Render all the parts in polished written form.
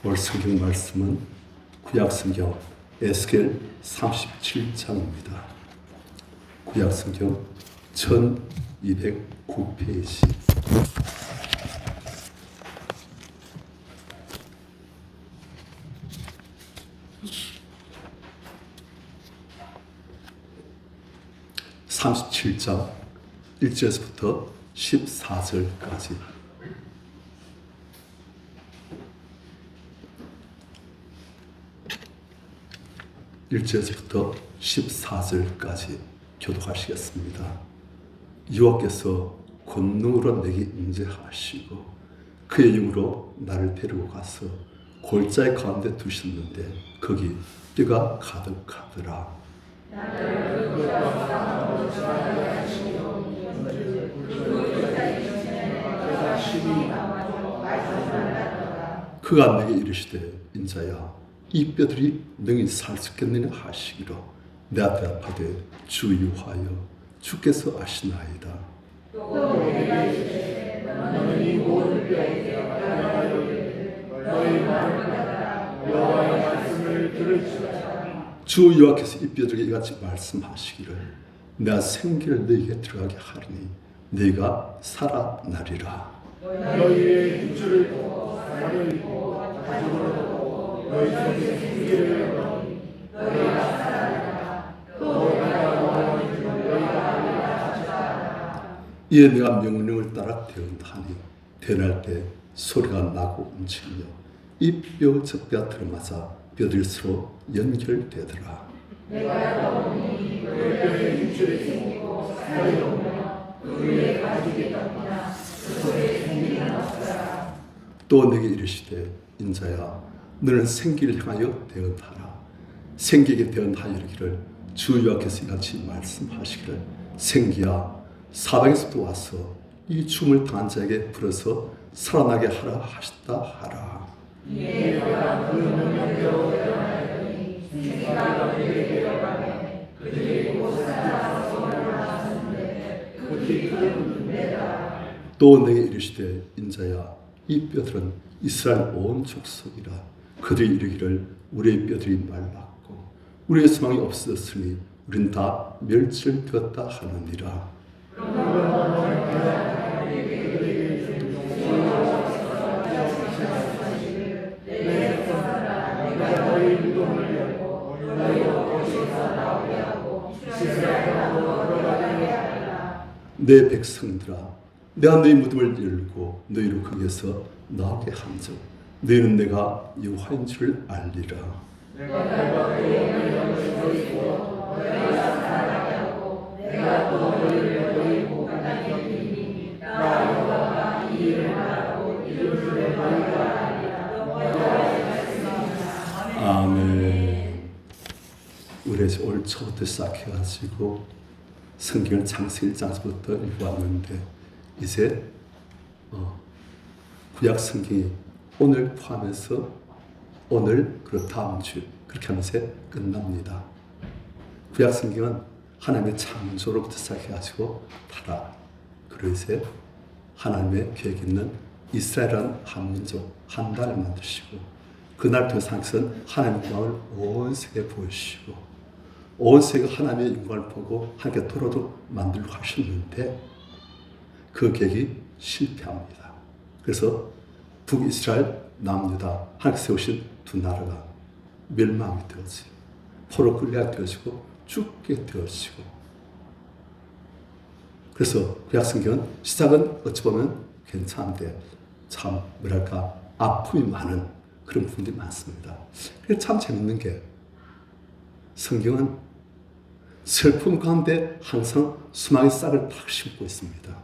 오늘 성경 말씀은 구약성경 에스겔 37장입니다. 구약성경 1209페이지. (37장) 1절에서부터 14절까지. (1절에서부터) 14절까지 교독하시겠습니다. 여호와께서 권능으로 내게 임재하시고 그의 영으로 나를 데리고 가서 골짜기 가운데 두셨는데 거기 뼈가 가득하더라. 그가 내게 이르시되 인자야 이 뼈들이 능히 살 수 있겠느냐 하시기로 내가 대답하되 주 여호와여 주께서 아시나이다. 또 내가 이르시되 너는 이 모든 뼈에 너희 말을 따라 여호와의 말씀을 들을지어다. 주 여호와께서 이 뼈들에게 이같이 말씀하시기를 내가 생기를 너희에게 들어가게 하리니 너희가 살아나리라. 너희의 육주를 보고 살을 입고 가죽을 보고 너희 속에 생기를 얻으니 너희가 살아나리라. 또 내가 원하는 줄 너희가 알리라 하시더라. 이에 내가 명령을 따라 대언하니 대언할 때 소리가 나고 움직이며 이 뼈 저 뼈가 들어맞아 뼈들이 서로 연결되더라. 내가 보니 그 뼈에 육줄이 생기고 살이 오며 그 위에 가죽이 떴구나. 그 속에 생기는 없더라. 또 내게 이르시되 인자야 너는 생기를 향하여 대언하라. 생기에게 대언하여 이르기를 주 여호와께서 이같이 말씀하시기를 생기야 사방에서도 와서 이 죽음을 당한 자에게 불어서 살아나게 하라 하셨다 하라. 이에 내가 그 명령대로 대언하였더니 생기가 그들에게 데려가매 그들이 곧 살아나서 손을 나왔는데 그들이 그를 군대다. 또 내게 이르시되 인자야 이 뼈들은 이스라엘 온 족속이라. 그들이 이르기를 우리의 뼈들이 말랐고 우리의 소망이 없어졌으니 우린 다 멸절되었다 하느니라. 내 백성들아 내가 너희 무덤을 열고 너희를 거기에서 나오게 한즉 너희는 내가 여호와인 줄 알리라. 내가 너희의 영을 보이고 너희가 살아나게 하고 내가 또 너희를 너희 복을 남기리니 나 여호와가 이 일을 하라고 이룰 줄에 너희가 알리라. 여호와의 말씀입니다. 아멘. 우리 올 초부터 시작해가지고 성경을 창세기 1장부터 읽어왔는데 이제 구약 성경이 오늘 포함해서 오늘 그리고 다음 주 그렇게 하면서 끝납니다. 구약 성경은 하나님의 창조로부터 시작해가지고 타락 그리고 이제 하나님의 계획 있는 이스라엘이라는 한 민족 한 나라를 만드시고 그날 통해서 하나님께서는 하나님의 영광을 온 세계에 보여주시고 온 세계가 하나님의 영광을 보고 하나님께 돌아도 만들려고 하셨는데 그 계획이 실패합니다. 그래서 북이스라엘, 남유다 하나님께서 세우신 두 나라가 멸망이 되어지고 포로 끌려가게 되어지고 죽게 되어지고 그래서 구약성경은 시작은 어찌 보면 괜찮은데 참 뭐랄까 아픔이 많은 그런 부분들이 많습니다. 그래서 참 재밌는 게 성경은 슬픔 가운데 항상 수많은 싹을 탁 심고 있습니다.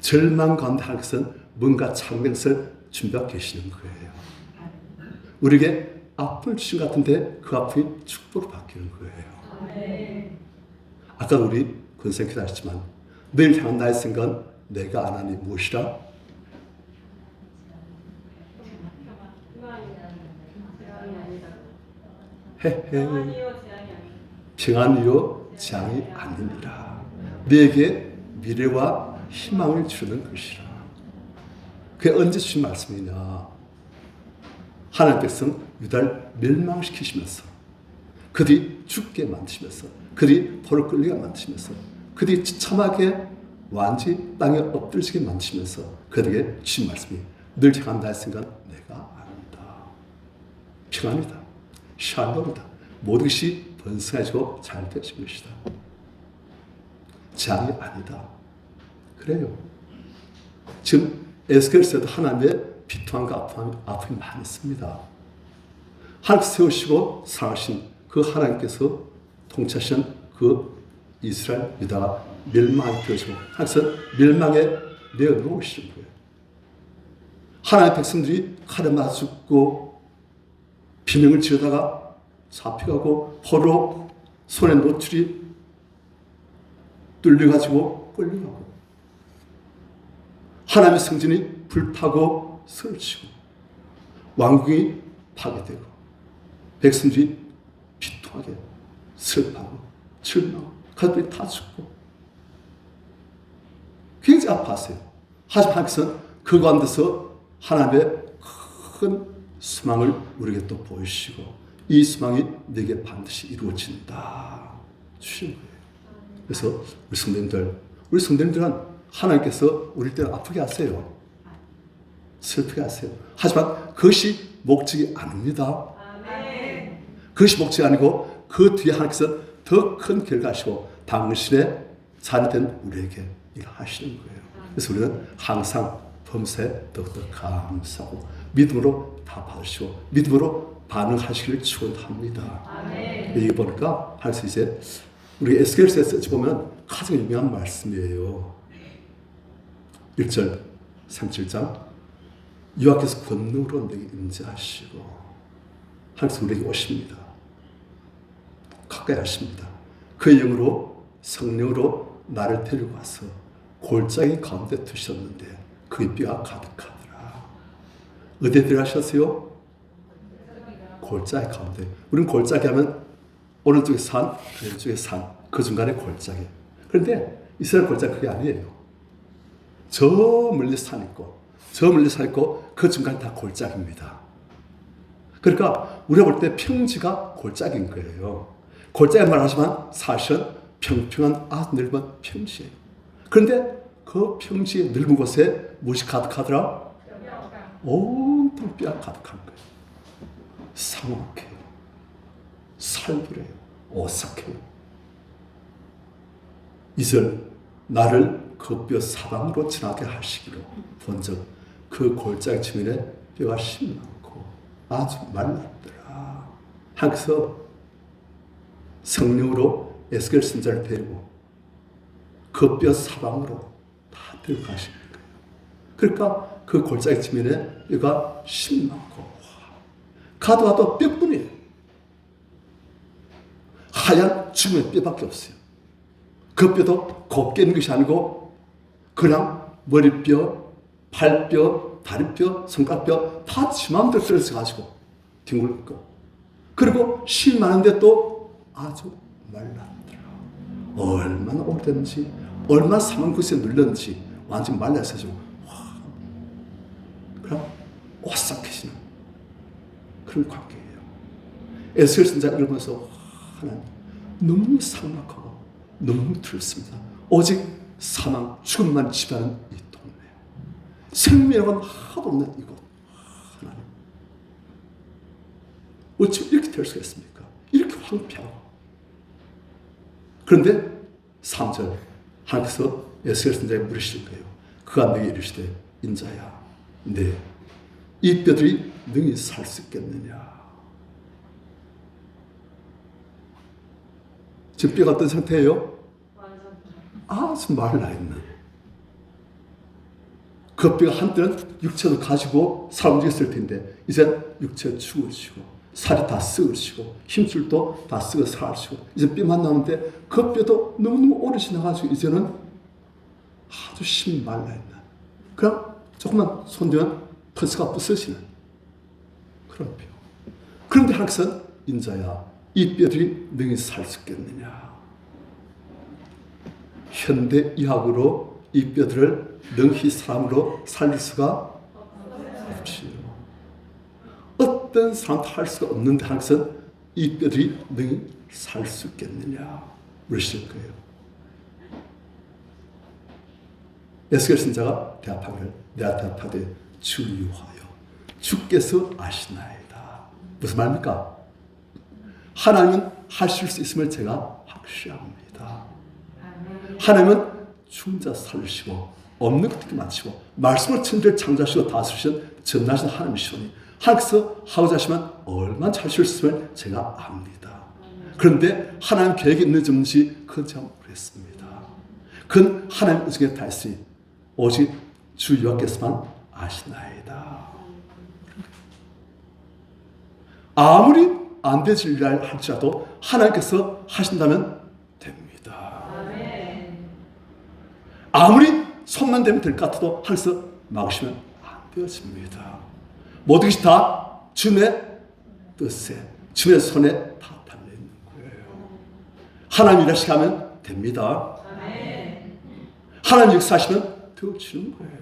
절망 가운데 하나님께서는 뭔가 창조의 것을 준비하고 계시는 거예요. 우리에게 아픔을 주신 것 같은데 그 아픔이 축복으로 바뀌는 거예요. 아까 우리 권사님 기도하셨지만 늘 향한 나의 생각은 내가 안 하니 무엇이라? 평안이요 재앙이 아니니라. 내게 미래와 희망을 주는 것이라. 그게 언제 주신 말씀이냐? 하나님 백성 유다를 멸망시키시면서 그들이 죽게 만드시면서 그들이 포로 끌리게 만드시면서 그들이 처참하게 완전히 땅에 엎드러지게 만드시면서 그들에게 주신 말씀이 늘 향한다 했으니까 내가 안다. 평안이다. 샬롬이다. 모든 것이 번성해지고 잘 되신 것이다. 재앙이 아니다. 그래요. 지금 에스겔서에도 하나님의 비통함과 아픔이 많이 있습니다. 하나님 세우시고 사랑하신 그 하나님께서 통치하시는 그 이스라엘 유다가 멸망에 되어지고 하나님께서 멸망에 내어놓으시는 거예요. 하나님의 백성들이 칼에 맞아 죽고 비명을 지르다가 잡혀가고 포로 손에 노출이 뚫려가지고 끌려가고 하나님의 성전이 불타고 설치고 왕궁이 파괴되고 백성들이 비통하게 슬퍼하고 절망하고 가족들이 다 죽고 굉장히 아파하세요. 하지만 하나님께서는 그 가운데서 하나님의 큰 소망을 우리에게 또 보이시고 이 소망이 내게 반드시 이루어진다 주신 거예요. 그래서 우리 성도님들은 하나님께서 우리 때는 아프게 하세요. 슬프게 하세요. 하지만 그것이 목적이 아닙니다. 그것이 목적이 아니고 그 뒤에 하나님께서 더 큰 결과하시고 당신의 자녀된 우리에게 일하시는 거예요. 그래서 우리는 항상 범사에 더욱더 감사하고 믿음으로 다 받으시고 믿음으로 반응하시기를 축원합니다. 여기 보니까 하나님께서 이제 우리 에스겔서에서 보면 가장 유명한 말씀이에요. 1절 37장 여호와께서 권능으로 내게 임재하시고 하나님께서 우리에게 오십니다. 가까이 하십니다. 그 영으로 성령으로 나를 데리고 와서 골짜기 가운데 두셨는데 그 뼈가 가득하더라. 어디에 들어가셨어요? 골짜기 가운데. 우리는 골짜기 하면 오른쪽에 산, 왼쪽에 산, 그 중간에 골짜기. 그런데 이스라엘 골짜기 그게 아니에요. 저 멀리 산 있고 저 멀리 산 있고 그 중간에 다 골짜기입니다. 그러니까 우리가 볼 때 평지가 골짜기인 거예요. 골짜기 말하지만 사실은 평평한 아주 넓은 평지예요. 그런데 그 평지의 넓은 곳에 무엇이 가득하더라? 온통 뼈가 가득한 거예요. 상막해요. 살벌해요. 오싹해요. 이슬 나를 그 뼈 사방으로 지나게 하시기로 본즉 그 골짜기 지면에 뼈가 심많고 아주 말랐더라. 하면서 성령으로 에스겔 선지자를 데리고 그 뼈 사방으로 다 들어가시는 거예요. 그러니까 그 골짜기 지면에 뼈가 심많고 가도 가도 뼈뿐이에요. 하얀 죽음의 뼈밖에 없어요. 그 뼈도 곱게 있는 것이 아니고 그냥 머리뼈, 팔뼈, 다리뼈, 손가락뼈 다 지맘대로 떨어져 가지고 뒹굴고 그리고 실 많은데 또 아주 말랐더라. 얼마나 오래됐는지 얼마나 사망 구스에 눌렸는지 완전 말라서 그럼 오싹해지는 그런 관계예요. 에스겔 선지자 읽으면서 하나님 너무 삭막하고 너무 두렵습니다. 오직 사망, 죽음만 지배하는 이 동네, 생명은 하나도 없는 이곳. 하나님, 어찌 이렇게 될 수가 있습니까? 이렇게 황폐하고. 그런데 3절 하나님께서 에스겔 선지자에게 물으시는 거예요. 그가 내게 이르시되 인자야, 이 뼈들이 능히 살 수 있겠느냐? 지금 뼈가 어떤 상태예요? 아주 말라있는. 그 뼈가 한때는 육체도 가지고 살아 움직였을 텐데 이제 육체가 죽어지고 살이 다 썩어지고 힘줄도 다 썩어 사라지고 이제 뼈만 남는데 그 뼈도 너무너무 오래 지나가지고 이제는 아주 심히 말라있는 그냥 조금만 손대면 펄스가 부서지는 그런 뼈. 그런데 하나님께서는 인자야, 이 뼈들이 능히 살 수 있겠느냐? 현대 의학으로 이 뼈들을 능히 사람으로 살릴 수가 없지요. 어떤 사람도 할 수가 없는데 하나님께서 이 뼈들이 너희 살 수 있겠느냐 물으실 거예요. 에스겔 선자가 대답하기를 내가 대답하되 주유하여 주께서 아시나이다. 무슨 말입니까? 하나님은 하실 수 있음을 제가 확신합니다. 하나님은 죽은 자 살리시고 없는 것도 마치고 말씀으로 천지를 창조하시고 다스리신 전능하신 하나님이시오니 하나님께서 하고자 하시면 얼마나 하실 수 있음을 제가 압니다. 그런데 하나님 계획이 있는지 없는지 그건 제가 모르겠습니다. 그건 하나님 의중에 다 있으니 오직 주 여호와께서만 아시나이다. 아무리 안 되질라 할지라도 하나님께서 하신다면 됩니다. 아무리 손만 대면 될 것 같아도 하나님께서 막으시면 안 되어집니다. 모든 것이 다 주님의 뜻에 주님의 손에 다 달려있는 거예요. 하나님 일하시게 하면 됩니다. 하나님 역사하시면 되어지는 거예요.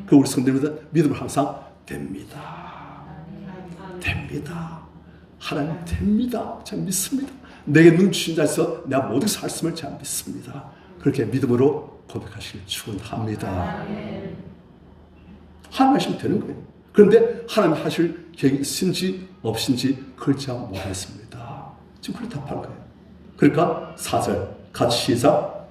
그 우리 성도님들 믿음을 항상 됩니다. 됩니다. 하나님 됩니다. 제가 믿습니다. 내게 눈 주신 자에서 내가 모든 것을 할 수 있음을 제가 믿습니다. 그렇게 믿음으로 고백하시길 축원합니다. 하나님 하시면 되는 거예요. 그런데 하나님 하실 계획이 있은지 없인지 그걸 제가 모르겠습니다. 지금 그렇게 답하는 거예요. 그러니까 4절 같이 시작.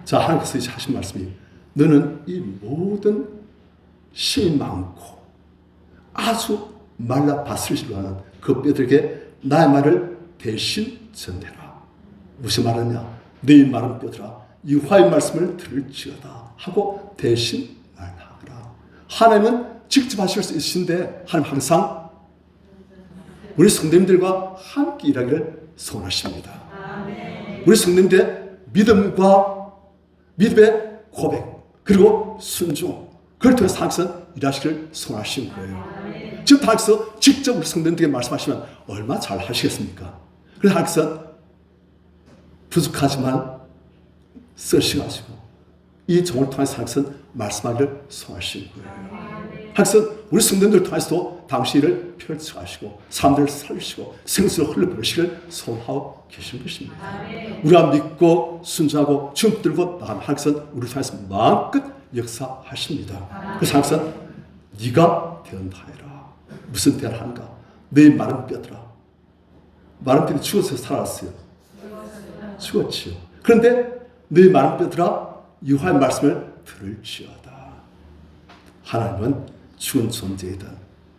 자, 하나님께서 이제 하신 말씀이 너는 이 모든 힘이 많고 아주 말라 바스르지도 않은 그 뼈들에게 나의 말을 대신 전해라. 무슨 말하냐? 너희 마른 뼈들아 여호와의 말씀을 들을지어다 하고 대신 말하라. 하나님은 직접 하실 수 있으신데 하나님 항상 우리 성도님들과 함께 일하기를 소원하십니다. 우리 성도님들의 믿음의 고백 그리고 순종 그걸 통해서 하나님께서 일하시기를 소원하신 거예요. 지금 하나님께서 직접 우리 성도님들에게 말씀하시면 얼마나 잘 하시겠습니까? 그래서 하나님께서 부족하지만 쓰시가지고 이 종을 통해서 하나님께서 말씀하기를 소원하신 거예요. 하나님께서 우리 성도님들 통해서도 당신을 펼쳐가시고 사람들을 살리시고 생수를 흘려버리시기를 소원하고 계신 것입니다. 우리가 믿고 순종하고 주님 들고 나가면 하나님께서 우리 통해서 마음껏 역사하십니다. 그래서 하나님께서 네가 대언하여라. 무슨 대언을 하는가? 내 마른 뼈들아. 마른 뼈들이 죽어서 살았어요. 죽었지요. 그런데 내 마른 뼈들아 여호와의 말씀을 들을지어다. 하나님은 죽은 존재이든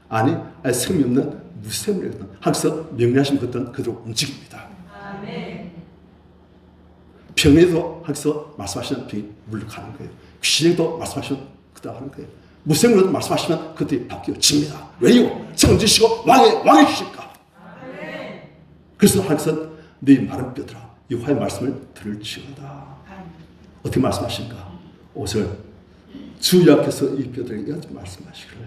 아니 생명 없는 무생물이든 하나님께서 명령하신 것들은 그대로 움직입니다. 병에도 하나님께서 말씀하시는 병이 물러가는 거예요. 귀신에도 말씀하시면 그대로 하는 거예요. 무생물에도 말씀하시면 그들이 바뀌어집니다. 왜요? 창조주시고 왕이시니까. 그래서 하나님께서 네 마른 뼈들아 여호와의 말씀을 들을지어다. 어떻게 말씀하신가? 5절 주 여호와께서 이 뼈들에게 말씀하시기를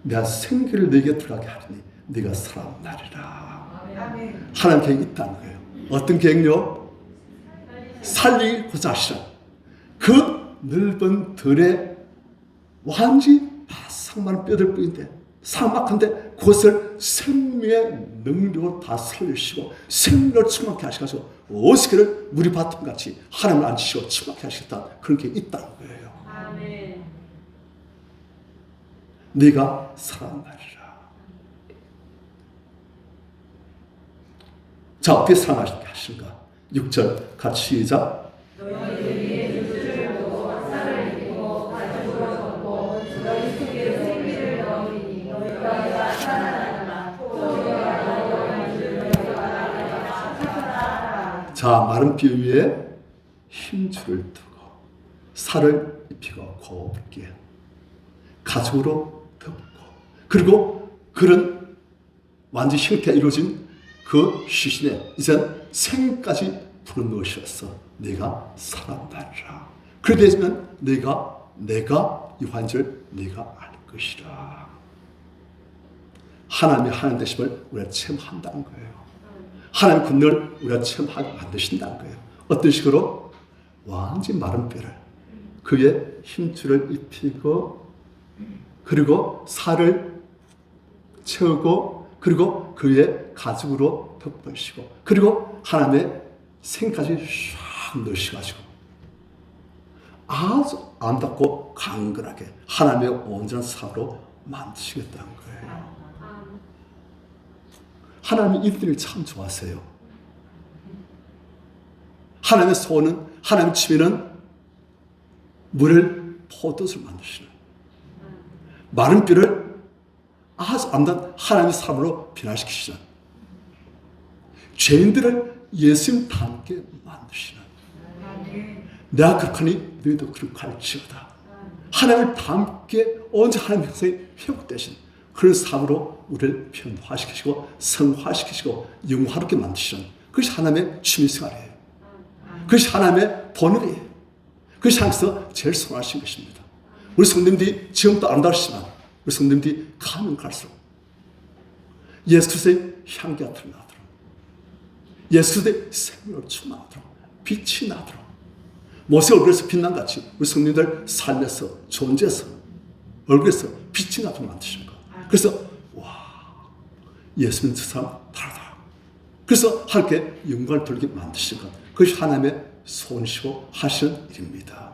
내가 생기를 네게 들어가게 하리니 네가 살아나리라. 하나님 계획이 있다는 거예요. 어떤 계획요? 살리고자 하시는 그 넓은 들에 완전히 바싹 마른 뼈들 뿐인데 사막한데 그것을 생명의 능력으로 다 살리시고 생명을 충만케 하셔서 오스케를 물이 바텀같이 하나님을 앉히시고 충만케 하시겠다. 그런 게 있다는 거예요. 아멘. 네가 살아나리라. 자, 어떻게 살아나시게 하신가? 6절 같이 시작. 자, 마른 뼈 위에 힘줄을 두고 살을 입히고 곱게 가죽으로 덮고 그리고 그런 완전 형태가 이루어진 그 시신에 이젠 생까지 불어넣으셔서 내가 살아나리라. 그렇게 되면 내가 여호와인 줄 내가 알 것이라. 하나님의 하나님 되심을 우리가 체험한다는 거예요. 하나님 군능을 우리가 체험하게 만드신다는 거예요. 어떤 식으로? 완전히 마른 뼈를 그의 힘줄을 입히고 그리고 살을 채우고 그리고 그의 가죽으로 덮으시고 그리고 하나님의 생까지 쫙 넣으셔가지고 아주 아름답고 강건하게 하나님의 온전한 사로 만드시겠다는 거예요. 하나님이 이들을 참 좋아하세요. 하나님의 소원은, 하나님의 취미는 물을 포도주를 만드시는 마른 뼈를 아주 아름다운 하나님의 사람으로 변화시키시는 죄인들을 예수님과 함께 만드시는 내가 그렇하니 너희도 그렇할지어다. 하나님을 다 함께 언제 하나님의 형상이 회복되신 그런 삶으로 우리를 변화시키시고 성화시키시고 영화롭게 만드시는 그것이 하나님의 취미생활이에요. 그것이 하나님의 본업이에요. 그것이 하나님께서 제일 선호하신 것입니다. 우리 성도님들이 지금도 아름다우시지만 우리 성도님들이 가면 갈수록 예수 그리스도의 향기가 드러나도록 예수 그리스도의 생명을 충만하도록 빛이 나도록 모세 얼굴에서 빛난 같이 우리 성도님들 삶에서 존재에서 얼굴에서 빛이 나도록 만드시는 것. 그래서 와 예수 믿는 저 사람 다르다. 그래서 하나님께 영광을 돌리게 만드시는 것. 그것이 하나님의 손이시고 하시는 일입니다.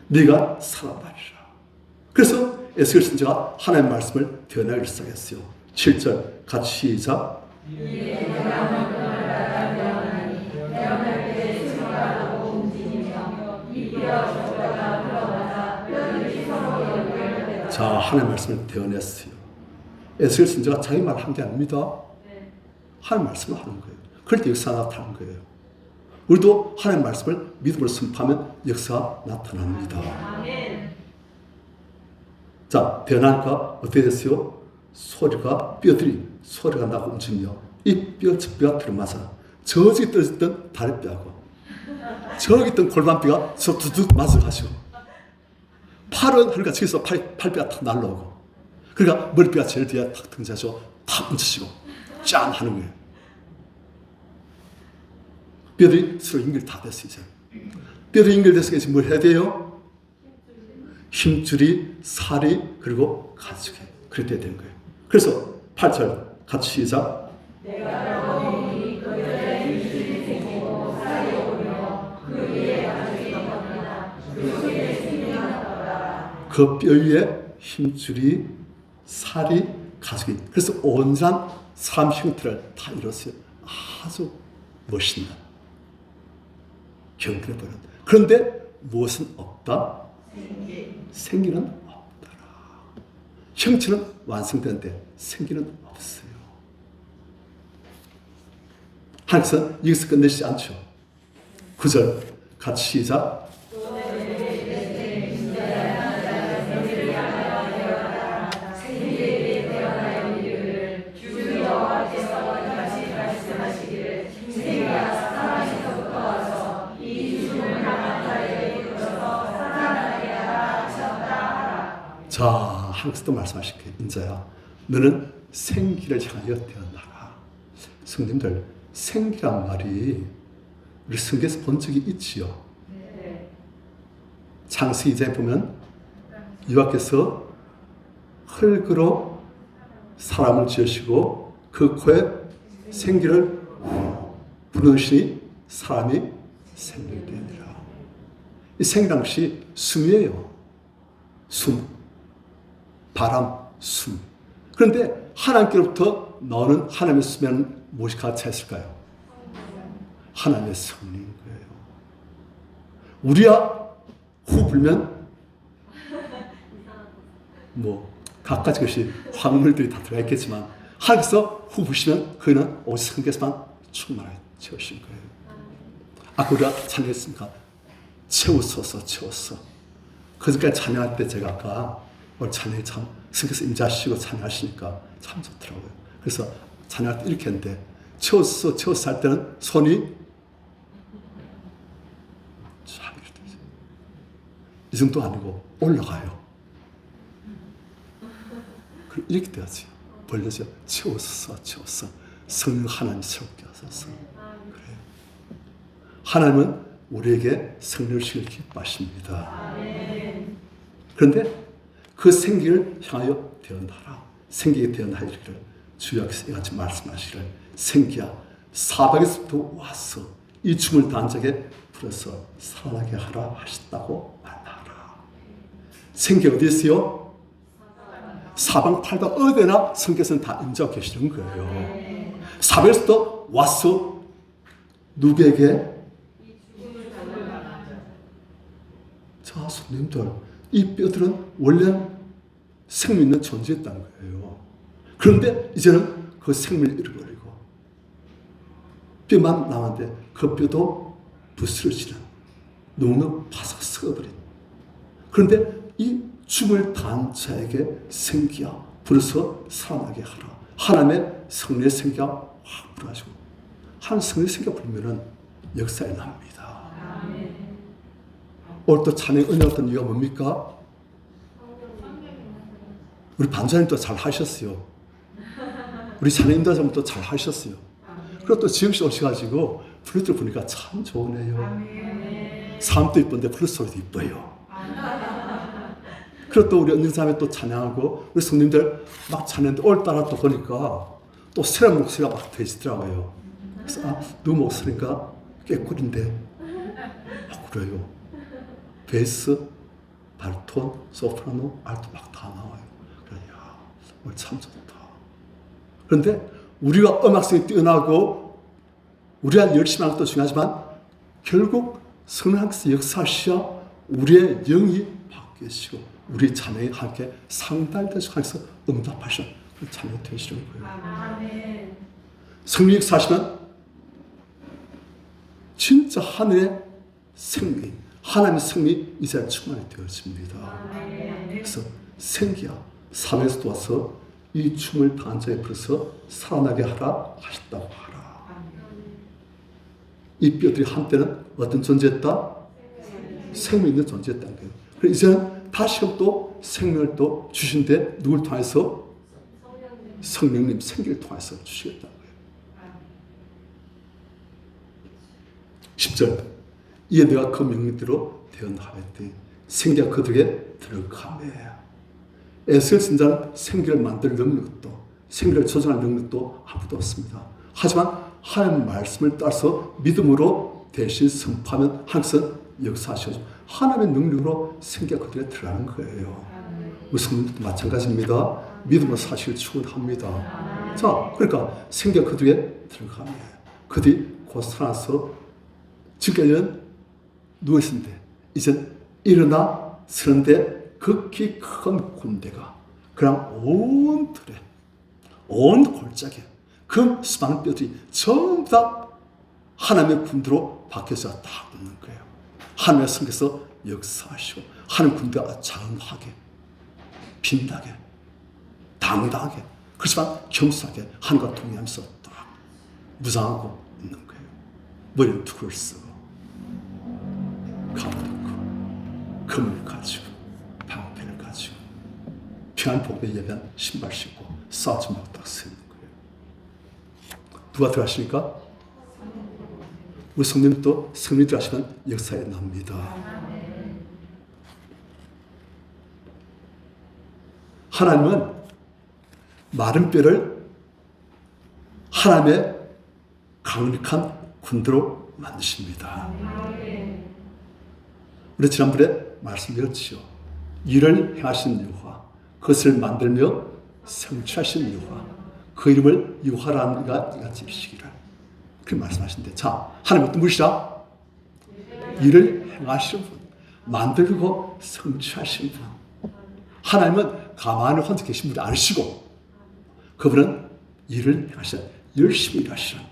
네가 살아나리라. 그래서 에스겔 선지자가 하나님의 말씀을 변하기 시작했어요. 7절 같이 시작. 자, 하나님의 말씀을 대언했어요. 에스겔 선지자가 자기 말을 한 게 아닙니다. 하나님의 말씀을 하는 거예요. 그럴 때 역사가 나타나는 거예요. 우리도 하나님의 말씀을 믿음으로 선포하면 역사가 나타납니다. 자, 대언하니까 어떻게 됐어요? 소리가 뼈들이 소리가 나고 움직이며 이 뼈, 저 뼈가 들어맞아 저기 떨어졌던 다리뼈하고 저기 있던 골반뼈가 저 두둑 맞아가지고 팔은 그러니까 저기서 팔뼈가 탁 날라오고 그러니까 머리뼈가 제일 뒤에 탁 등장하죠. 탁 얹혀지고 짠 하는 거예요. 뼈들이 서로 연결 다 됐어요. 이제. 뼈들이 연결됐으니까 이제 뭘 해야 돼요? 힘줄이, 살이, 그리고 가죽이. 그렇게 된 거예요. 그래서 8절 같이 시작. 그 뼈 위에 힘줄이, 살이, 가죽이. 그래서 온전한 사람 형태를 다 이뤘어요. 아주 멋있는 경건해 보이는. 그런데 무엇은 없다? 생기는 없더라. 형체는 완성되는데 생기는 없어요. 하나님께서 여기서 끝내시지 않죠. 9절 같이 시작. 자, 하나님께서도 말씀하실 거예요. 인자야, 너는 생기를 향하여 태어나라. 성님들, 생기란 말이 우리 성경에서 본 적이 있지요. 창세기 2장에 보면 여호와께서 흙으로 사람을 지으시고 그 코에 생기를 불어넣으시니 사람이 생기를 되니라. 이 생기란 것이 숨이에요. 숨. 바람, 숨. 그런데 하나님께로부터 나오는 하나님의 숨에는 무엇이 같이 있을까요? 하나님의 성령인 거예요. 우리야 후 불면 뭐 각가지 것이 화물들이 다 들어가 있겠지만 하나님께서 후 부시면 그는 오직 성령께서만 충만하게 채우신 거예요. 아까 우리가 찬양했으니까 채우소서 채웠어. 그전까지 찬양할 때 제가 아까 오늘 찬양이 참 성경에서 임재하시고 찬양하시니까 참 좋더라고요. 그래서 찬양할 때 이렇게 했는데 채웠어 할 때는 손이 쫙 이렇게 되죠. 이 정도 아니고 올라가요. 이렇게 돼야지. 벌려져 채웠어. 성령 하나님 새롭게 하소서. 그래요. 하나님은 우리에게 성령을 주시길 기뻐하십니다. 그런데 그 생기를 향하여 태어나라. 생기에 태어나기를 주여께서 이같이 말씀하시기를 생기야 사방에서부터 와서 이 죽음을 단적에 풀어서 살아나게 하라 하셨다고 말하라. 생기 어디 있어요? 사방팔방 어디나 성경에서는 다 인정하고 계시는 거예요. 사방에서부터 와서 누구에게? 자, 손님들, 이 뼈들은 원래 생명 있는 존재였다는 거예요. 그런데 이제는 그 생명을 잃어버리고 뼈만 남았는데 그 뼈도 부스러지는 너무나 바삭 썩어버린. 그런데 이 죽을 단 자에게 생기야 불어서 살아나게 하라. 하나님의 성령의 생기가 확 불어가지고 하나님 성령의 생기가 불면은 역사에 납니다. 오늘 또 찬양 은혜 어떤 이유가 뭡니까? 우리 반장님도 잘 하셨어요. 우리 찬양 인도자님도 잘 하셨어요. 그리고 또 지영씨 오셔가지고 플루트를 보니까 참 좋으네요. 사람도 이쁜데 플루트 소리도 이뻐요. 그리고 또 우리 은영사람이 또 찬양하고 우리 성님들 막 찬양하는데 오늘따라 또 보니까 또 새로운 목소리가 막 되시더라고요. 그래서 누구 목소리가 깨꿀인데 그래요. 베이스, 바리톤, 소프라노, 알토 막 다 나와요. 그래, 야, 오늘 참 좋다. 그런데 우리가 음악성이 뛰어나고 우리가 열심히 하는 것도 중요하지만 결국 성령께서 역사하시어 우리의 영이 바뀌시고 우리 찬양이 함께 상달되시고 하면서 응답하시는 그 찬양이 되시는 거예요. 성령 역사하시면 진짜 하늘의 생명, 하나님의 성령이 이제 충만히 되어집니다. 그래서 생기야 사방에서 와서 이 춤을 단자에 불어서 살아나게 하라 하셨다고 하라. 이 뼈들이 한때는 어떤 존재였다? 생명 있는 존재였다는 거예요. 그래서 이제는 다시금 또 생명을 또 주신데 누굴 통해서? 성령님 생기를 통해서 주시겠다는 거예요. 10절 이에 내가 그 명령대로 대언하였더니 생기가 그들에게 들어가매. 에스겔 선지자는 생기를 만들 능력도 생기를 조정할 능력도 아무도 없습니다. 하지만 하나님의 말씀을 따라서 믿음으로 대신 선포하면 항상 역사하셔서 하나님의 능력으로 생기가 그들에게 들어가는 거예요. 우리 성도도 마찬가지입니다. 믿음으로 사실을 축원합니다. 자, 그러니까 생기가 그들에게 들어가매. 그들이 곧 살아서 지금까지는 누워있었는데 이젠 일어나 서는데 극히 큰 군대가 그냥 온 틀에 온 골짜기에 그 수많은 뼈들이 전부 다 하나님의 군대로 바뀌어서 딱 있는 거예요. 하나님의 성에서 역사하시고 하나님 군대가 장하게 빛나게 당당하게 그렇지만 겸손하게 하나님과 동의하면서 딱 무장하고 있는 거예요. 머리에 투구를 쓰고 갑옷 입고 금을 가지고 방패를 가지고 평안 복에 예배한 신발 신고 싸우지 말고 딱 서 있는 거예요. 누가 들어가시니까? 우리 성령님도 성령이 들어가시면 역사에 납니다. 하나님은 마른 뼈를 하나님의 강력한 군대로 만드십니다. 우리 지난번에 말씀드렸지요. 일을 행하신 여호와, 그것을 만들며 성취하신 여호와, 그 이름을 여호와라는 이가 지키시기를 그렇게 말씀하신대. 자, 하나님은 또 무엇이라? 일을 행하시는 분, 만들고 성취하시는 분. 하나님은 가만히 혼자 계신 분이 아니시고 그분은 일을 행하시는, 열심히 일하시는,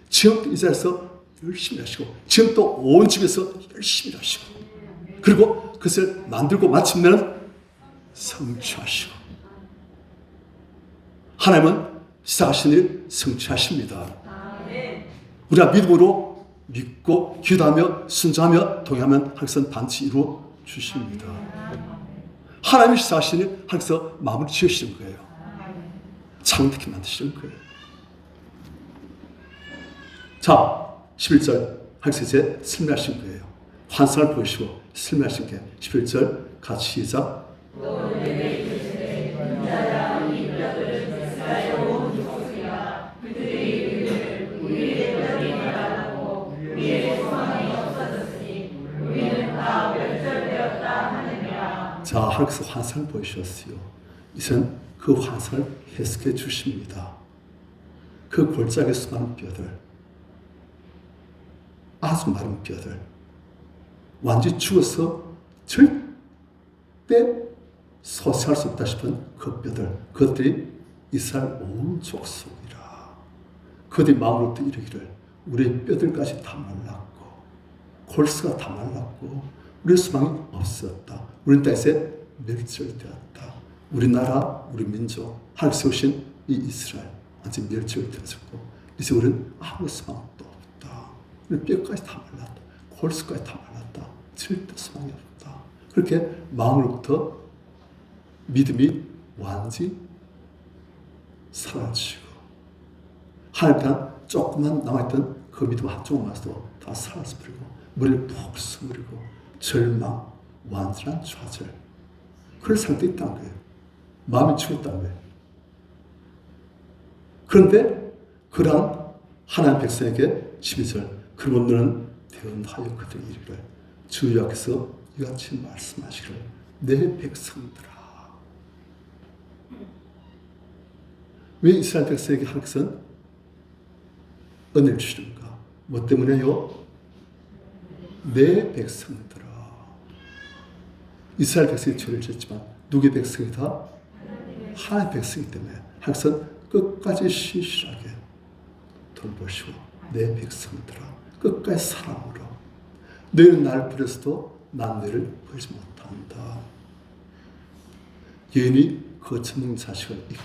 지금 이 자리에서 열심히 하시고 지금 또 온 집에서 열심히 하시고 그리고 그것을 만들고 마침내는 성취하시고 하나님은 시작하신 일 성취하십니다. 우리가 믿음으로 믿고 기도하며 순종하며 동의하면 항상 반드시 이루어 주십니다. 하나님이 시작하신 일 항상 마무리 지으시는 거예요. 창대케 만드시는 거예요. 자, 11절 하나님께서 이제 설명하신 거예요. 환상을 보시고 설명하신 게 11절 같이 시작. 자, 하나님께서 환상을 보이셨어요. 이젠 그 환상을 해석해 주십니다. 그 골짜기에 수많은 뼈들, 아주 마른 뼈들, 완전히 죽어서 절대 소생할 수 없다 싶은 그 뼈들, 그것들이 이스라엘 온 족속이라. 그들이 마음으로부터 이르기를 우리의 뼈들까지 다 말랐고 골수가 다 말랐고 우리의 소망이 없었다. 우리는 땅에서 멸절되었다. 우리나라, 우리 민족, 하나님께서 오신 이 이스라엘 완전히 멸절되어졌고 이제 우리는 아무 소망도 없다. 우리 뼈까지 다 말랐다. 골수까지 다 말랐다. 절대 소망이 없다. 그렇게 마음으로부터 믿음이 완전히 사라지고 하나님에 대한 조금만 남아있던 그 믿음 한쪽만도 다 사라져버리고 머리를 푹 숨으리고 절망, 완전한 좌절 그럴 상태에 있다는 거예요. 마음이 죽었다는 거예요. 그런데 그러한 하나님 백성에게 12절 그러면 너는 대언하여 그들에게 이르기를 주 여호와께서 이같이 말씀하시기를 내 백성들아. 왜 이스라엘 백성에게 하나님께서는 은혜를 주시는가? 뭐 때문에요? 내 백성들아. 이스라엘 백성이 죄를 지었지만 누구의 백성이다? 하나님의 백성이기 때문에 하나님께서는 끝까지 신실하게 돌보시고 내 백성들아 끝까지 사랑으로 너희는 나를 버려서도 난 너희를 버리지 못한다. 여인이 거처먹는 자식을 잊고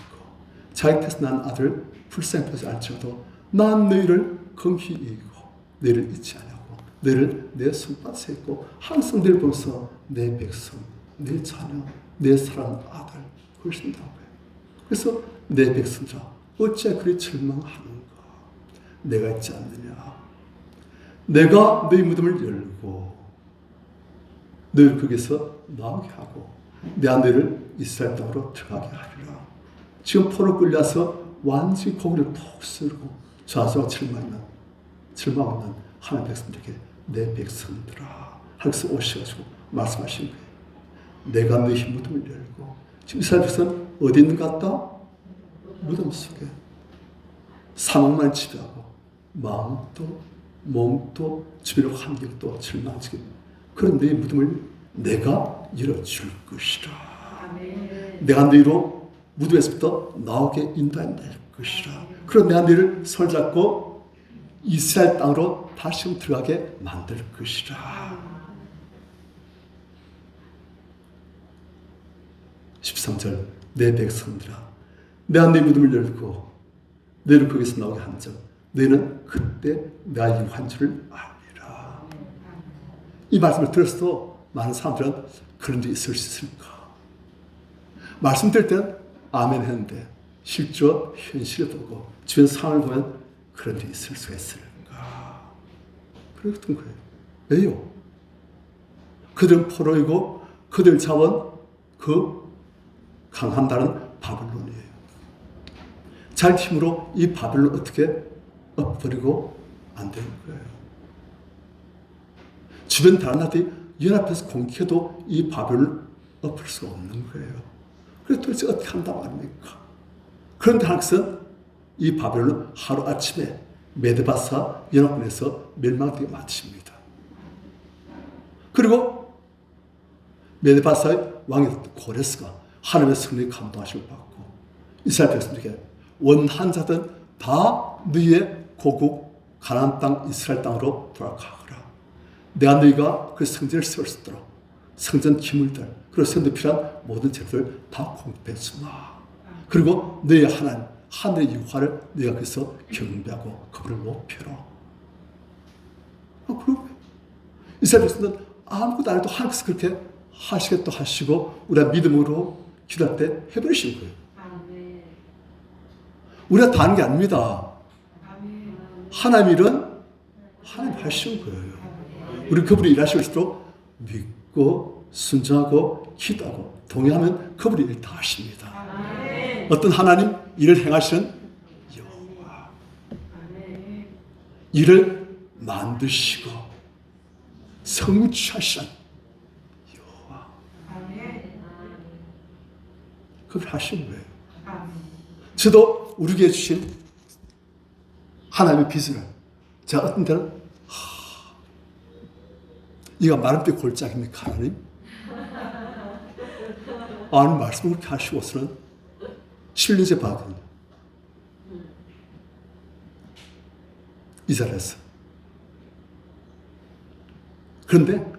자기 곁에서 난 아들을 불쌍히 보지 않지라도 난 너희를 긍휼히 여기고 너희를 잊지 아니하고 너희를 내 손바닥에 있고 항상 너희를 보면서 내 백성, 내 자녀, 내 사랑하는 아들 그러신다고 해요. 그래서 내 백성들아 어찌 그리 절망하는가? 내가 있지 않느냐? 내가 너희 무덤을 열고 너희를 거기서 나오게 하고 내가 너희를 이스라엘 땅으로 들어가게 하리라. 지금 포로 끌려서 완전히 고개를 푹 쓰고 좌절과 절망하는 하나님 백성들에게 내 백성들아 하나님께서 오셔가지고 말씀하신 거예요. 내가 너희 무덤을 열고 지금 이스라엘 백성은 어디 있는 것 같다? 무덤 속에 사망만 지배하고 마음도 몸도 주변의 환경도 절망지게 그런 너희 무덤을 내가 열어줄 것이라. 아멘. 내가 너희로 무덤에서부터 나오게 인도할 것이라. 그런 내가 너희를 손잡고 이스라엘 땅으로 다시 들어가게 만들 것이라. 13절 내 백성들아 내가 네 무덤을 열고 너희를 거기서 나오게 한 점 너희는 그때 내가 유한 줄을 알리라. 이 말씀을 들었어도 많은 사람들은 그런 일이 있을 수 있을까? 말씀 들을 때는 아멘 했는데 실제 현실을 보고 주변 상황을 보면 그런 일이 있을 수가 있을까? 그랬던 거예요. 왜요? 그들은 포로이고 그들 자원 그 강한다는 바벨론이에요. 자기 힘으로 이 바벨론 어떻게 엎어버리고 안 되는 거예요. 주변 다른 나라들이 연합해서 공격해도 이 바벨론을 엎을 수가 없는 거예요. 그래서 도대체 어떻게 한다고 합니까? 그런데 하나님께서는 이 바벨론을 하루아침에 메데바사 연합군에서 멸망되게 마칩니다. 그리고 메데바사의 왕이 고레스가 하나님의 승리에 감동하심을 받고 이스라엘 백성들에게 원한 자든 다 너희의 고국 가나안 땅 이스라엘 땅으로 돌아가거라. 내가 너희가 그 성전을 세울 수 있도록 성전 기물들 그리고 성전에 필요한 모든 재료들 다 공급해주마. 그리고 너희 하나님 하늘의 유화를 너희가 그래서 경배하고 그분을 높여라. 그리고 이스라엘 백성들은 아무것도 안 해도 하나님께서 그렇게 하시겠다 하시고 우리가 믿음으로 기도할 때 해버리시는 거예요. 우리가 다 하는 게 아닙니다. 하나님 일은 하나님 하시는 거예요. 우리 그분이 일하실수록 믿고 순종하고 기도하고 동의하면 그분이 일 다 하십니다. 어떤 하나님 일을 행하시는 여호와, 일을 만드시고 성취하시는 여호와, 그걸 하시는 거예요. 저도 우리에게 주신 하나님의 비전을 제가 어떤 때는 이가 마른 때 골짜기입니까 하나님? 아니 말씀을 그렇게 하시고서는 7년째 봤거든요. 이 자리에서. 그런데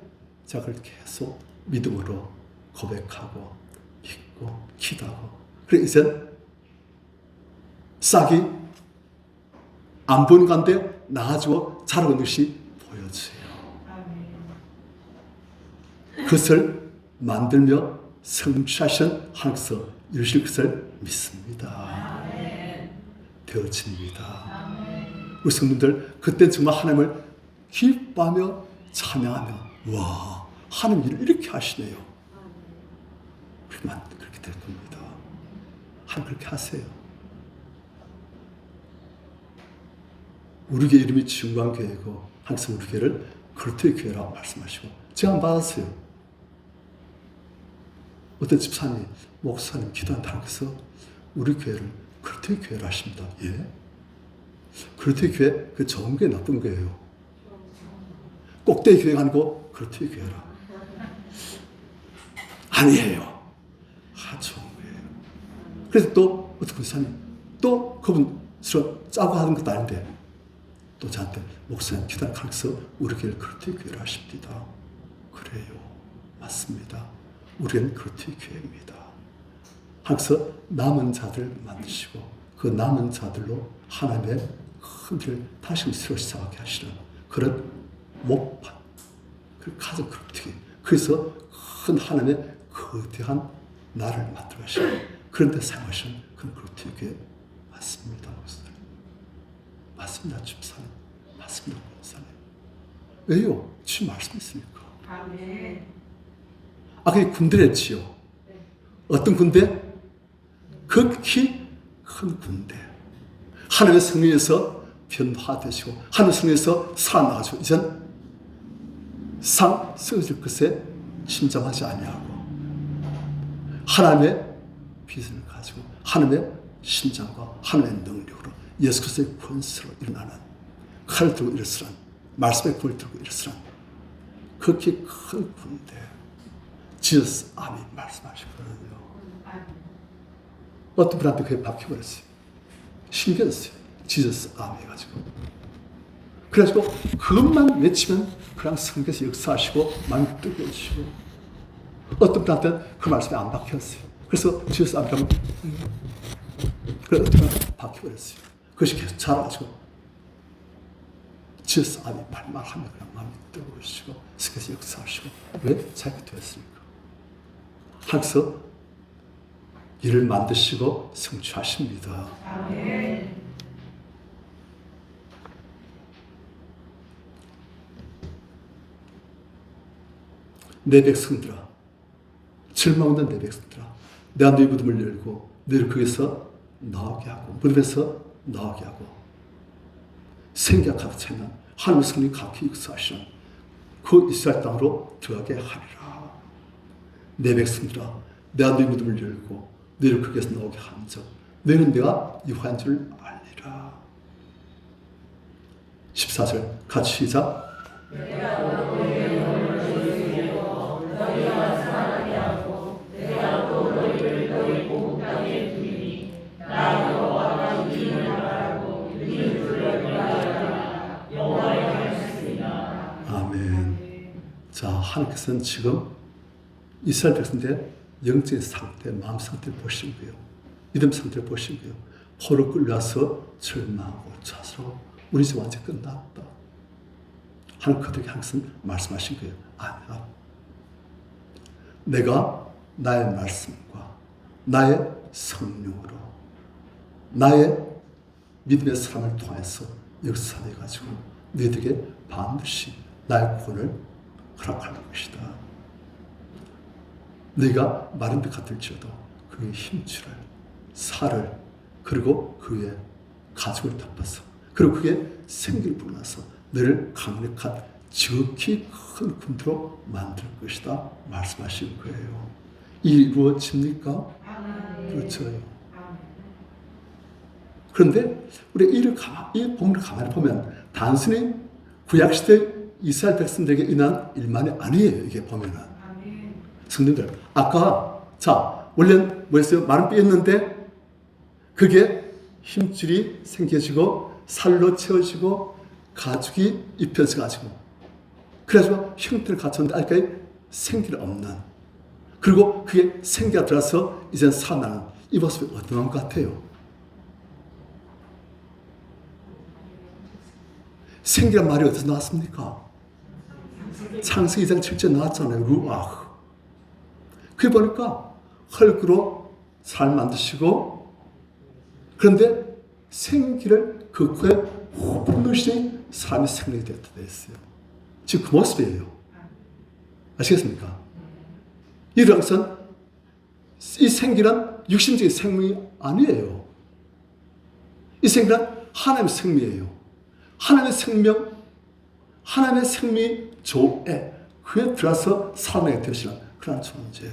제가 그걸 계속 믿음으로 고백하고 믿고 기도하고 그래 이젠 싹이 안 보이는 가운데 나아지고 자라고 있는 것이 보여져요. 그것을 만들며 성취하신 하나님께서 이루실 것을 믿습니다. 되어집니다. 우리 성도들 그때 정말 하나님을 기뻐하며 찬양하며 와 하나님 일을 이렇게 하시네요. 그렇게 될 겁니다. 하나님 그렇게 하세요. 우리 교회 이름이 지웅광교회고 항상 우리 교회를 그리스도의 교회라고 말씀하시고 제가 안 받았어요. 어떤 집사님, 목사님 기도한다고 해서 우리 교회를 그리스도의 교회로 하십니다. 예? 그리스도의 교회 그 좋은 게 나쁜 거예요. 꼭대기 교회가 아니고 그리스도의 교회라. 아니에요. 좋은 거예요. 그래서 또 어떤 목사님 또 그분 서로 짜고 하는 것도 아닌데 또 저한테 목사님 기도하는 가서 우리 교회를 그리스도의 교회로 하십니다. 그래요. 맞습니다. 우리는 그리스도의 교회입니다. 하나님께서 남은 자들 만드시고 그 남은 자들로 하나님의 큰 길을 다시 새로 시작하게 하시는 그런 목판, 그 가장 그렇게 그래서 큰 하나님의 거대한 나라를 만들어 가시는 그런 데 사용하시는 그런 그리스도의 교회 맞습니다. 목사님. 맞습니다. 집사님. 맞습니다. 목사님. 왜요? 주님 말씀 있으니까. 아멘. 그게 군대랬지요. 어떤 군대? 극히 큰 군대. 하나님의 성령에서 변화되시고 하나님의 성령에서 살아나가지고 이젠 상 쓰여질 것에 침잠하지 아니하고 하나님의 비전을 가지고 하나님의 심장과 하나님의 능력으로 예수 그리스도의 권세로 일어나는 칼을 들고 일어서는 말씀의 권을 들고 일어서는 극히 큰 군대 지저스 아미 말씀하시거든요. 어떤 분한테 그게 박혀버렸어요. 신기했어요. 지저스 아미 해가지고. 그래가지고 그것만 외치면 그냥 성경에서 역사하시고 마음이 뜨거워지시고 어떤 분한테는 그 말씀이 안 박혔어요. 그래서 지저스 아미 하면 그래서 어떤 분한테 박혀버렸어요. 그것이 계속 자라가지고 지저스 아미 말하면 그냥 마음이 뜨거워지시고 성경에서 역사하시고 왜 자기가 되었습니까? 하나님께서 일을 만드시고 성취하십니다. 아멘. 내 백성들아, 절망하는 내 백성들아, 내가 너희 무덤을 열고 너희를 거기서 나오게 하고 무덤에서 나오게 하고 생각하고 찾는 하나님의 성령이 각히 역사하시는 그 이스라엘 땅으로 들어가게 하리라. 내 백성들아, 내가 너희 무덤을 열고 너희를 거기에서 나오게 한즉 너희는 내가 여호와인 줄 알리라. 14절 같이 시작. 아멘. 자, 하나님께서는 지금 이스라엘 백성들의 영적인 상태, 마음 상태를 보신 거예요. 믿음 상태를 보신 거예요. 포로 끌려서 절망하고 좌절하고 우리 이제 완전히 끝났다. 하나님 그들에게 항상 말씀하신 거예요. 아니야. 내가 나의 말씀과 나의 성령으로 나의 믿음의 사람을 통해서 역사해가지고 너희들에게 반드시 나의 구원을 허락할 것이다. 너희가 마른 배 같을지어도 그의 힘줄을, 살을, 그리고 그의 가죽을 덮어서, 그리고 그의 생기를 불어넣어서 너를 강력한 지극히 큰 군대로 만들 것이다 말씀하신 거예요. 이루어집니까? 그렇죠. 그런데 우리 이 본문을 가만히 보면 단순히 구약시대 이스라엘 백성들에게 일어난 일만이 아니에요. 이게 보면은. 성도님들, 아까 원래 뭐였어요? 마른 뼈였는데 그게 힘줄이 생겨지고 살로 채워지고 가죽이 입혀져 가지고 그래서 형태를 갖췄는데 아직까지 생기가 없는, 그리고 그게 생기가 들어서 이제 살아나는 이 모습이 어떤 것 같아요? 생기란 말이 어디서 나왔습니까? 창세기 2장 7절 나왔잖아요. 루아흐. 그게 보니까 흙으로 살 만드시고, 그런데 생기를 그 코에 호흡 넣으시니 사람이 생명이 되었다 했어요. 지금 그 모습이에요. 아시겠습니까? 이런 것은 이 생기란 육신적인 생명이 아니에요. 이 생기란 하나님의 생명이에요. 하나님의 생명, 하나님의 생명이 조에 그에 들어서 살아나게 되시는 그런 존재.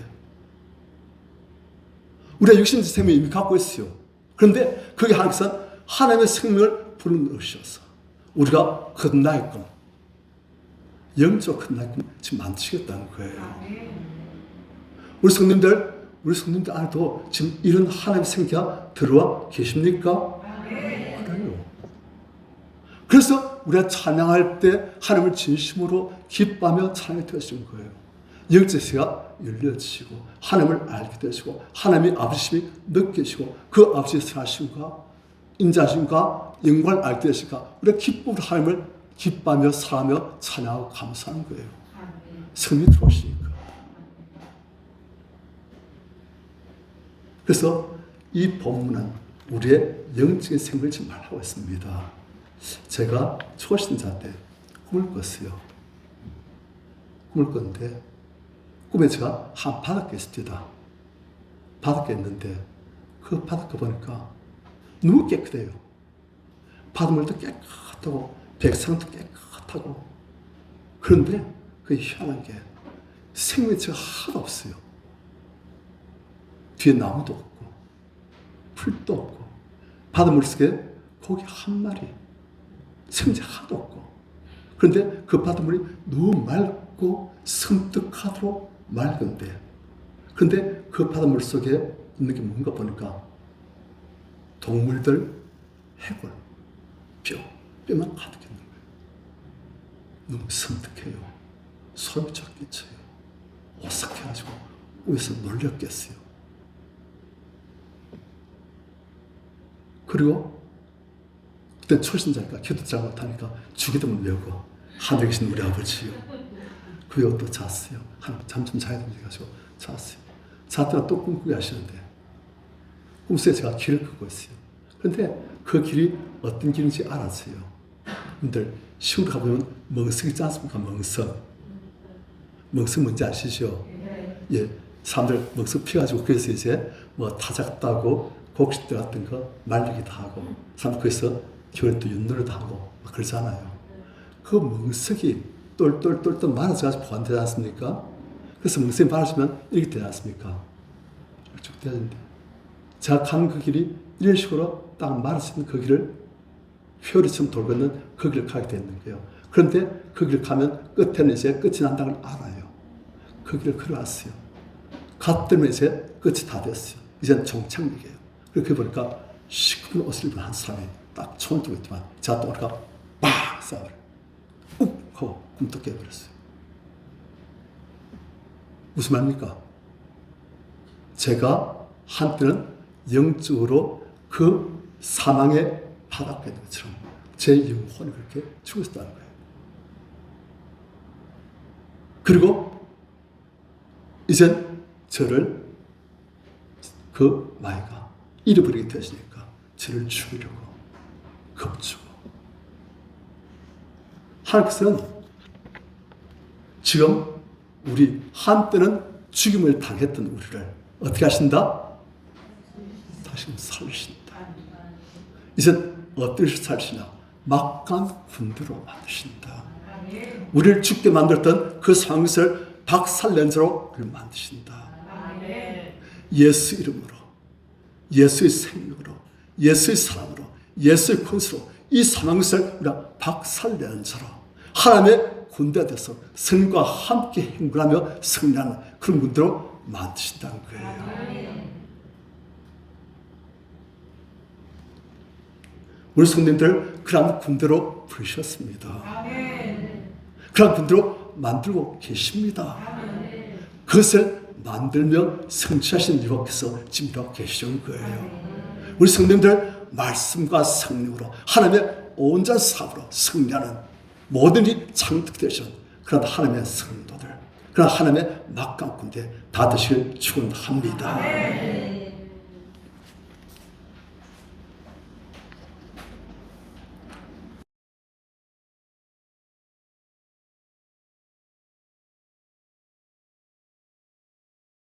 우리가 육신적 생명을 이미 갖고 있어요. 그런데 그게 하나님께서 하나님의 생명을 불어넣으셔서 우리가 끝나게끔, 영적 끝나게끔 지금 만드시겠다는 거예요. 우리 성도님들 안에도 지금 이런 하나님의 생기가 들어와 계십니까? 그래요. 그래서 우리가 찬양할 때 하나님을 진심으로 기뻐하며 찬양이 되어지는 거예요. 영적세가 열려지시고 하나님을 알게 되시고 하나님의 아버지심이 느껴지고 그 아버지의 선하심과 인자심과 영광을 알게 되시니까 우리가 기쁨으로 하나님을 기뻐하며 사랑하며 찬양하고 감사하는 거예요. 성령이 들어오시니까. 그래서 이 본문은 우리의 영적인 생명을 지금 말하고 있습니다. 제가 초신자 때 꿈을 꿨어요. 꿈을 꿨는데 꿈에 제가 한 바닷가에 있습니다. 바닷가에 있는데 그 바닷가 보니까 너무 깨끗해요. 바닷물도 깨끗하고 백상도 깨끗하고, 그런데 그 희한한 게 생명체가 하나도 없어요. 뒤에 나무도 없고 풀도 없고 바닷물 속에 고기 한 마리, 생명체 하나도 없고, 그런데 그 바닷물이 너무 맑고 섬뜩하도록 맑은데, 그런데 그 바닷물 속에 있는 게 뭔가 보니까 동물들 해골, 뼈만 가득 있는 거예요. 너무 섬뜩해요. 소름이 쫙 끼쳐요. 오싹해가지고 위에서 놀렸겠어요. 그리고 그때 초신자니까 기도 잘 못하니까 주기도문 외우고 하늘에 계신 우리 아버지요. 그 외우고 또 잤어요. 잠 좀 자야 된다 해가지고 잤어요. 잤다가 또 꿈꾸게 하시는데 꿈속에 제가 길을 걷고 있어요. 그런데 그 길이 어떤 길인지 알았어요. 여러분들 시골 가보면 멍석 있지 않습니까? 멍석 뭔지 아시죠? 예, 사람들 멍석 피가지고 그래서 이제 뭐 타작 따고 곡식들 같은 거 말리기도 하고, 사람 거기서 겨울에 또 윷놀이도 하고 막 그러잖아요. 그 멍석이 똘똘똘똘 말아져가지고 보관되지 않습니까? 그래서 멍석이 말아지면 이렇게 되지 않습니까? 쭉 되는데 제가 가는 그 길이 이런 식으로 딱 말아지는 그 길을 회오리처럼 돌고 있는 그 길을 가게 되는 거예요. 그런데 그 길을 가면 끝에는 이제 끝이 난다는 걸 알아요. 그 길을 걸어왔어요. 갔더니 이제 끝이 다 됐어요. 이제는 종착역이에요. 그렇게 보니까 시커먼 옷을 입은 한 사람이 딱 손을 들고 있지만 제가 또 오니까 빡! 싸워요. 욱! 하고 꿈도 깨버렸어요. 무슨 말입니까? 제가 한때는 영적으로 그 사망의 바닷가에 있는 것처럼 제 영혼이 그렇게 죽었다는 거예요. 그리고 이젠 저를 그 마이가 잃어버리게 되시니까 저를 죽이려고 겁주고 하나님께서는 지금 우리 한때는 죽임을 당했던 우리를 어떻게 하신다? 다시 살리신다. 이제 어떻게 살리시냐? 막강한 군대로 만드신다. 우리를 죽게 만들었던 그 상황을 박살낸 자로 우리를 만드신다. 예수 이름으로, 예수의 생명으로, 예수의 사랑으로, 예수의 권세로 이 사망을 우리가 박살내는 자로 하나님의 군대가 돼서 성령과 함께 행군하며 승리하는 그런 군대로 만드신다는 거예요. 우리 성도님들 그런 군대로 부르셨습니다. 그런 군대로 만들고 계십니다. 그것을 만들며 성취하신 여호와께서 지금 이러고 계시는 거예요. 우리 성도님들 말씀과 성령으로 하나님의 온전한 사업으로 승리하는 모든 일이 창득되시는 그런 하나님의 성도들, 그런 하나님의 막강 군대 다 되시길 축원합니다.